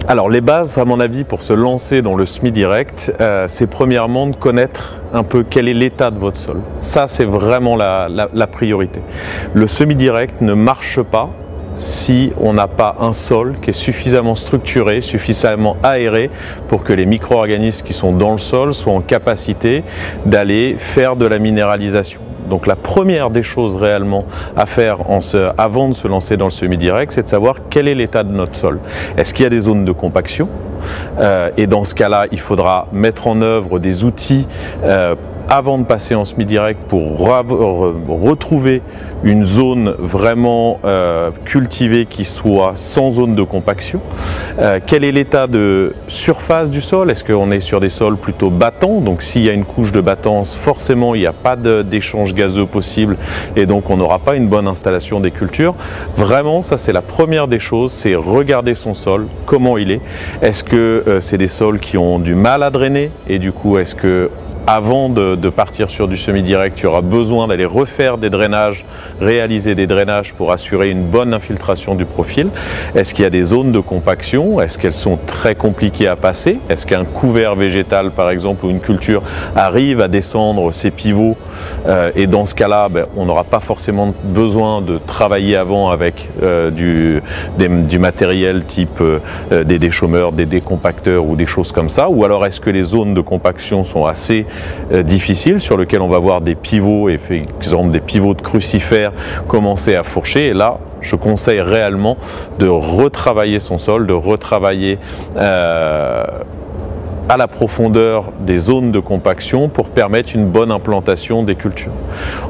Alors les bases, à mon avis, pour se lancer dans le semi-direct, c'est premièrement de connaître un peu quel est l'état de votre sol. Ça, c'est vraiment la priorité. Le semi-direct ne marche pas si on n'a pas un sol qui est suffisamment structuré, suffisamment aéré pour que les micro-organismes qui sont dans le sol soient en capacité d'aller faire de la minéralisation. Donc la première des choses réellement à faire avant de se lancer dans le semi-direct, c'est de savoir quel est l'état de notre sol. Est-ce qu'il y a des zones de compaction? Et dans ce cas-là, il faudra mettre en œuvre des outils avant de passer en semi-direct pour retrouver une zone vraiment cultivée qui soit sans zone de compaction. Quel est l'état de surface du sol? Est-ce qu'on est sur des sols plutôt battants? Donc s'il y a une couche de battance, forcément il n'y a pas d'échange gazeux possible et donc on n'aura pas une bonne installation des cultures. Vraiment, ça c'est la première des choses, c'est regarder son sol, comment il est. Est-ce que c'est des sols qui ont du mal à drainer et du coup est-ce que avant de partir sur du semi-direct, tu auras besoin d'aller refaire des drainages, réaliser des drainages pour assurer une bonne infiltration du profil. Est-ce qu'il y a des zones de compaction? Est-ce qu'elles sont très compliquées à passer? Est-ce qu'un couvert végétal, par exemple, ou une culture arrive à descendre ses pivots? Et dans ce cas-là, on n'aura pas forcément besoin de travailler avant avec du matériel type des déchômeurs, des décompacteurs ou des choses comme ça. Ou alors est-ce que les zones de compaction sont assez difficiles sur lesquelles on va voir des pivots, et par exemple des pivots de crucifères commencer à fourcher? Et là, je conseille réellement de retravailler son sol, de retravailler à la profondeur des zones de compaction pour permettre une bonne implantation des cultures.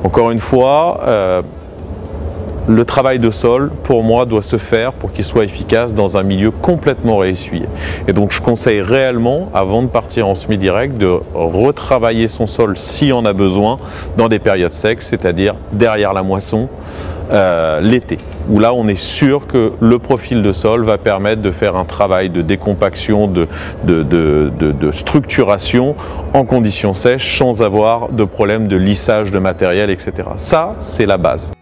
Encore une fois, le travail de sol, pour moi, doit se faire pour qu'il soit efficace dans un milieu complètement réessuyé. Et donc, je conseille réellement, avant de partir en semi-direct, de retravailler son sol s'il en a besoin dans des périodes secs, c'est-à-dire derrière la moisson, l'été, où là on est sûr que le profil de sol va permettre de faire un travail de décompaction, de structuration en conditions sèches sans avoir de problème de lissage de matériel, etc. Ça, c'est la base.